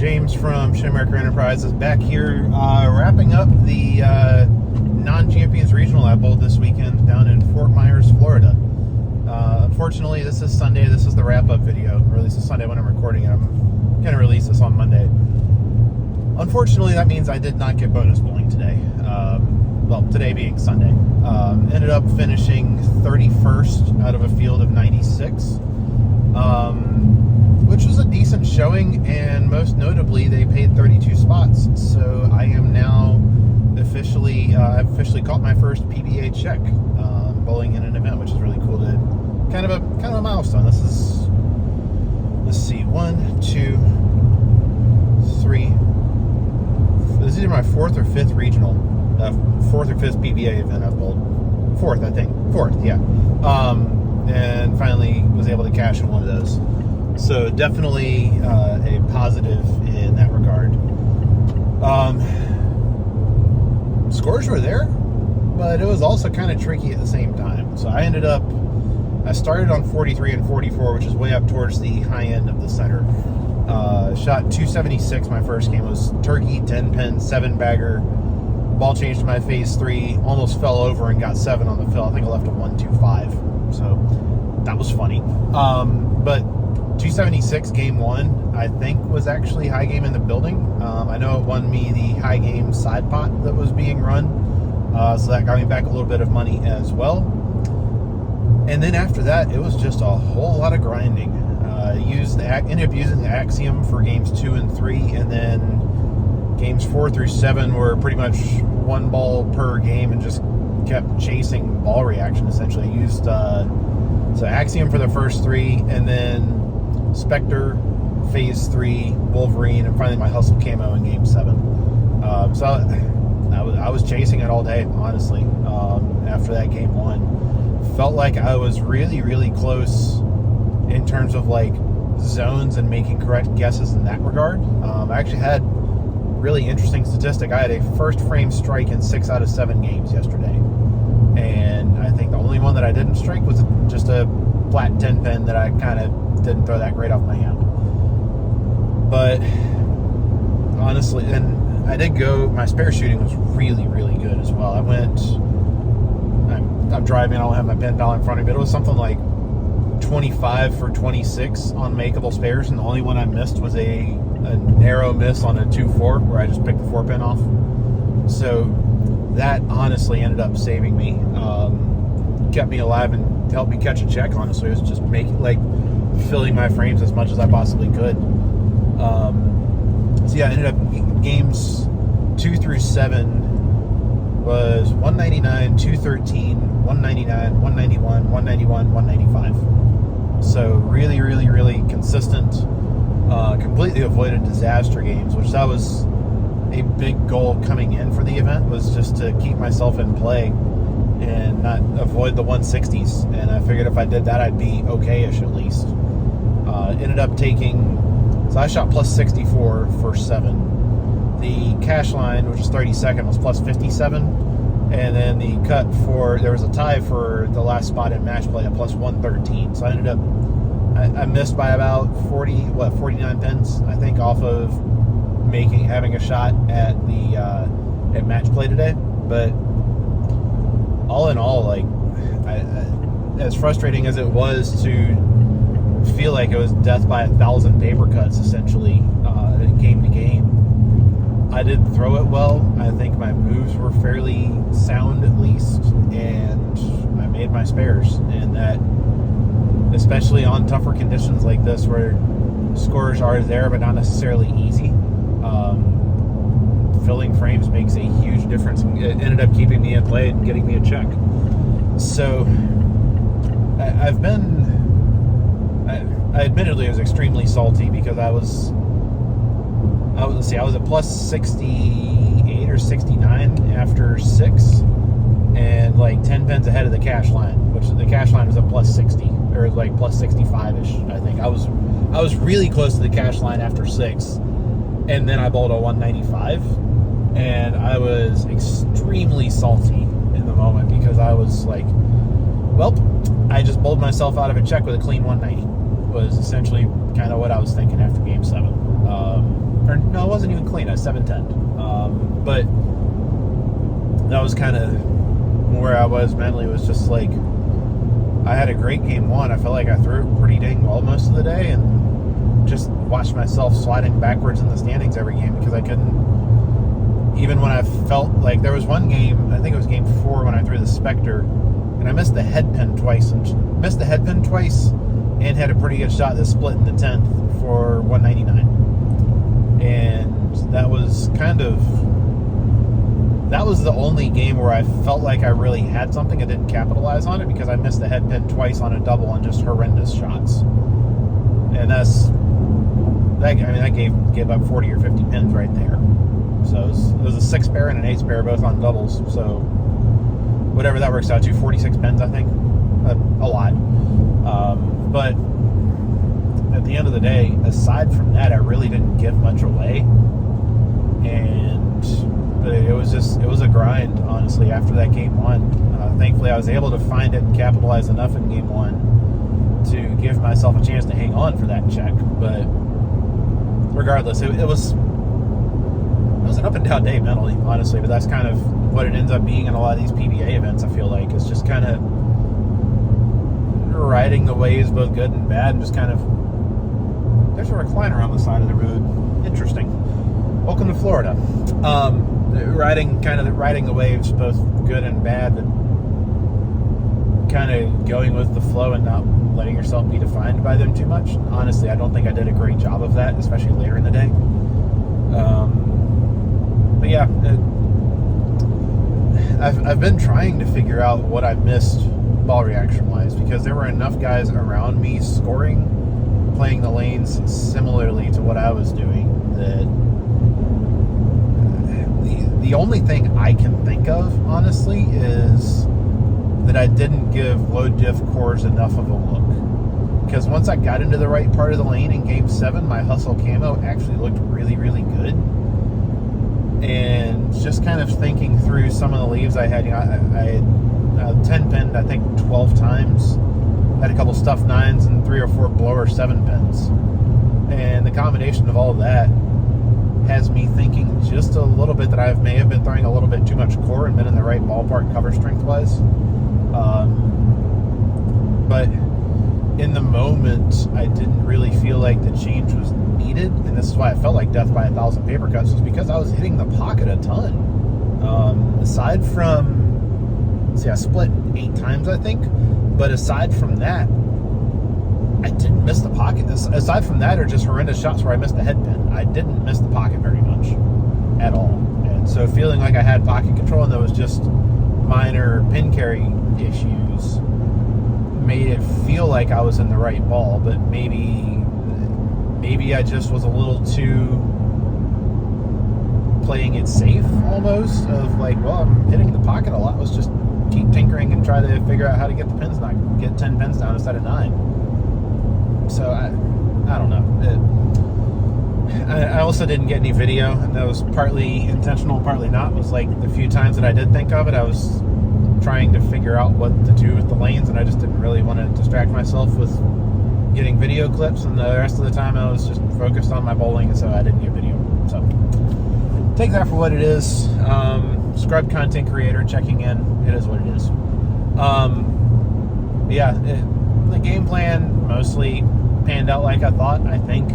James from Shamrocker Enterprises back here wrapping up the non-champions regional I bowled this weekend down in Fort Myers, Florida. Unfortunately, this is Sunday. This is the wrap-up video, or at least it's Sunday when I'm recording it. I'm going to release this on Monday. Unfortunately, that means I did not get bonus bowling today. Well, today being Sunday. Ended up finishing 31st out of a field of 96. Which was a decent showing, and most notably, they paid 32 spots. So I am now I've officially caught my first PBA check, bowling in an event, which is really cool. Kind of a milestone. This is, let's see, 1, 2, 3. This is either my 4th or 5th regional, 4th or 5th PBA event I've bowled. 4th, I think. 4th, yeah. And finally was able to cash in one of those. So definitely a positive in that regard. Scores were there, but it was also kind of tricky at the same time. So I started on 43 and 44, which is way up towards the high end of the center. Shot 276 my first game. It was turkey, 10 pin, 7 bagger. Ball changed to my phase 3, almost fell over and got 7 on the fill. I think I left a 125. So that was funny. But 276 game 1, I think, was actually high game in the building. I know it won me the high game side pot that was being run. So that got me back a little bit of money as well. And then after that, it was just a whole lot of grinding. Ended up using the Axiom for games 2 and 3, and then games 4 through 7 were pretty much one ball per game and just kept chasing ball reaction, essentially. I used so Axiom for the first 3, and then Spectre, phase 3, Wolverine, and finally my Hustle Camo in game 7. So I was chasing it all day, honestly. After that game 1, felt like I was really, really close in terms of like zones and making correct guesses in that regard. I actually had really interesting statistic. I had a first frame strike in 6 out of 7 games yesterday, and I think the only one that I didn't strike was just a flat 10 pin that I kind of didn't throw that great off my hand. But honestly, and I did go, my spare shooting was really, really good as well. I'm driving, I don't have my pen pal in front of me, but it was something like 25 for 26 on makeable spares, and the only one I missed was a narrow miss on a 2-4 where I just picked the 4 pin off. So that honestly ended up saving me, kept me alive and helped me catch a check. Honestly, it was just filling my frames as much as I possibly could. So yeah, I ended up games 2 through 7 was 199, 213, 199, 191, 191, 195. So really, really, really consistent. Completely avoided disaster games, which that was a big goal coming in for the event, was just to keep myself in play and not avoid the 160s. And I figured if I did that, I'd be okay-ish at least. Ended up taking, so I shot plus 64 for 7. The cash line, which is 32nd, was plus 57. And then the cut there was a tie for the last spot in match play at plus 113. So I ended up, I missed by about 49 pins, I think, off of having a shot at the at match play today. But all in all, like, as frustrating as it was to feel like it was death by 1,000 paper cuts, essentially, game to game, I did throw it well. I think my moves were fairly sound, at least, and I made my spares. And that, especially on tougher conditions like this, where scores are there but not necessarily easy, filling frames makes a huge difference. It ended up keeping me in play and getting me a check. So I admittedly was extremely salty because I was at plus 68 or 69 after 6, and like 10 pins ahead of the cash line, which the cash line was at plus 60, or like plus 65-ish, I think. I was really close to the cash line after 6, and then I bowled a 195, and I was extremely salty in the moment because I was like, well, I just bowled myself out of a check with a clean 190, was essentially kind of what I was thinking after game 7. or no, it wasn't even clean. I was 710. But that was kind of where I was mentally. It was just like, I had a great game one. I felt like I threw it pretty dang well most of the day, and just watched myself sliding backwards in the standings every game because I couldn't, even when I felt like there was one game, I think it was game 4 when I threw the Spectre, and I missed the head pin twice, and had a pretty good shot that split in the 10th for 199. And that was the only game where I felt like I really had something. I didn't capitalize on it because I missed the head pin twice on a double on just horrendous shots. And that gave up 40 or 50 pins right there. So it was a 6 pair and an 8 pair, both on doubles. So whatever that works out to, 46 pins, I think. A lot. But at the end of the day, aside from that, I really didn't give much away. And it was a grind, honestly, after that game one. Thankfully, I was able to find it and capitalize enough in game one to give myself a chance to hang on for that check. But regardless, it was an up and down day mentally, honestly. But that's kind of what it ends up being in a lot of these PBA events, I feel like. It's just kind of riding the waves, both good and bad, and just kind of, there's a recliner on the side of the road. Interesting. Welcome to Florida. Riding the waves, both good and bad, but kind of going with the flow and not letting yourself be defined by them too much. Honestly, I don't think I did a great job of that, especially later in the day. But yeah, I've been trying to figure out what I missed ball reaction wise, because there were enough guys around me scoring, playing the lanes similarly to what I was doing, that the only thing I can think of, honestly, is that I didn't give low diff cores enough of a look. Because once I got into the right part of the lane in game 7, my hustle camo actually looked really, really good. And just kind of thinking through some of the leaves I had, I had 10 pinned, I think 12 times. Had a couple stuffed 9s and 3 or 4 blower 7 pins. And the combination of all of that has me thinking just a little bit that I may have been throwing a little bit too much core and been in the right ballpark cover strength wise. But in the moment, I didn't really feel like the change was needed, and this is why I felt like death by 1,000 paper cuts, was because I was hitting the pocket a ton. Aside from, I split 8 times, I think, but aside from that, I didn't miss the pocket. Aside from that, are just horrendous shots where I missed the head pin. I didn't miss the pocket very much at all. And so feeling like I had pocket control and there was just minor pin carry issues made it feel like I was in the right ball, but maybe I just was a little too playing it safe almost, of like, well, I'm hitting the pocket a lot. Let's just keep tinkering and try to figure out how to get the pins down, get 10 pins down instead of 9. So I don't know. I also didn't get any video, and that was partly intentional, partly not. It was like the few times that I did think of it, I was trying to figure out what to do with the lanes, and I just didn't really want to distract myself with getting video clips, and the rest of the time I was just focused on my bowling, and so I didn't get video. So take that for what it is. Scrub content creator checking in. It is what it is. The game plan mostly panned out like I thought, I think.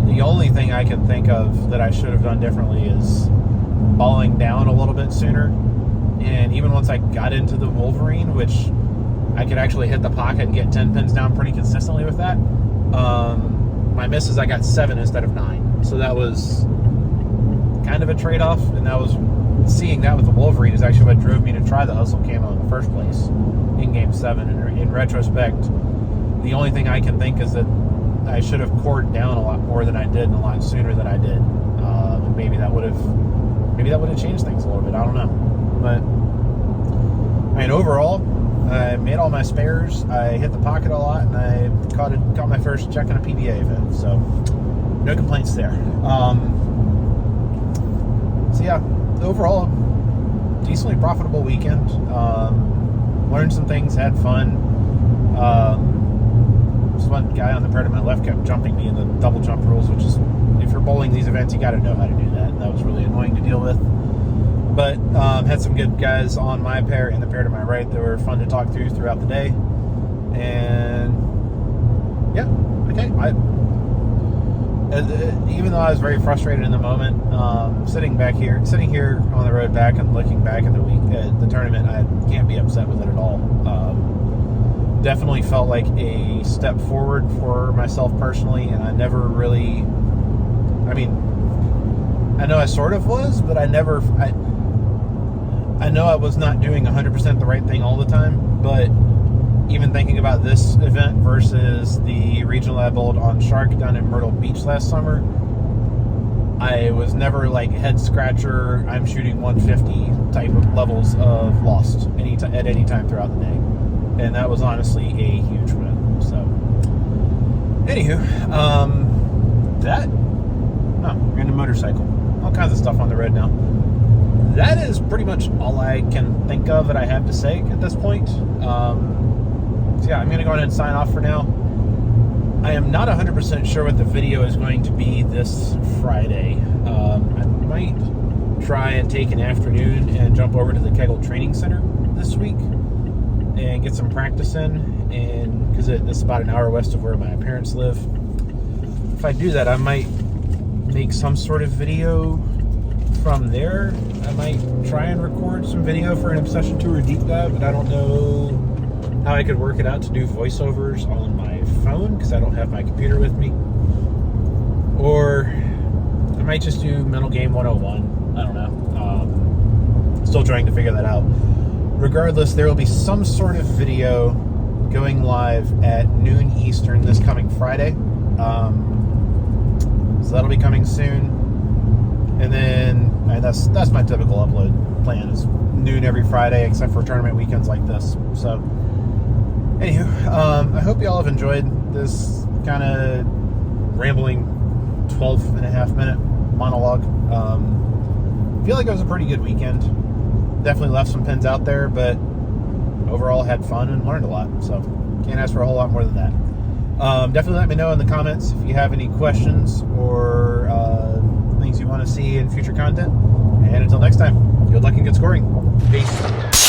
The only thing I can think of that I should have done differently is balling down a little bit sooner. And even once I got into the Wolverine, which I could actually hit the pocket and get 10 pins down pretty consistently with that, my misses, I got 7 instead of 9. So that was kind of a trade-off, and that was, seeing that with the Wolverine is actually what drove me to try the hustle camo in the first place in game 7. And in retrospect, the only thing I can think is that I should have cored down a lot more than I did and a lot sooner than I did. And maybe that would have changed things a little bit. I don't know. But I mean, overall, I made all my spares. I hit the pocket a lot, and I caught my first check in a PBA event. So no complaints there. So yeah, overall, decently profitable weekend. Learned some things, had fun. This one guy on the part of my left kept jumping me in the double jump rules, which is, if you're bowling these events, you got to know how to do that. And that was really annoying to deal with. But had some good guys on my pair and the pair to my right that were fun to talk through throughout the day. And yeah, okay. Even though I was very frustrated in the moment, sitting here on the road back and looking back at the tournament, I can't be upset with it at all. Definitely felt like a step forward for myself personally, and I never really, I mean, I know I sort of was, but I know I was not doing 100% the right thing all the time, but even thinking about this event versus the regional I bowled on Shark down in Myrtle Beach last summer, I was never like head scratcher, I'm shooting 150 type of levels of lost at any time throughout the day. And that was honestly a huge win. So, anywho, we're in a motorcycle. All kinds of stuff on the road now. That is pretty much all I can think of that I have to say at this point. So yeah, I'm going to go ahead and sign off for now. I am not 100% sure what the video is going to be this Friday. I might try and take an afternoon and jump over to the Kegel Training Center this week and get some practice in, and because this is about an hour west of where my parents live. If I do that, I might make some sort of video from there. I might try and record some video for an Obsession Tour deep dive, but I don't know how I could work it out to do voiceovers on my phone because I don't have my computer with me. Or I might just do Mental Game 101. I don't know. Still trying to figure that out. Regardless, there will be some sort of video going live at noon Eastern this coming Friday. So that'll be coming soon. And then that's my typical upload plan, is noon every Friday except for tournament weekends like this. So anywho, I hope you all have enjoyed this kind of rambling 12.5-minute monologue. I feel like it was a pretty good weekend. Definitely left some pins out there, but overall had fun and learned a lot. So can't ask for a whole lot more than that. Definitely let me know in the comments if you have any questions or things you want to see in future content. And until next time, good luck and good scoring. Peace.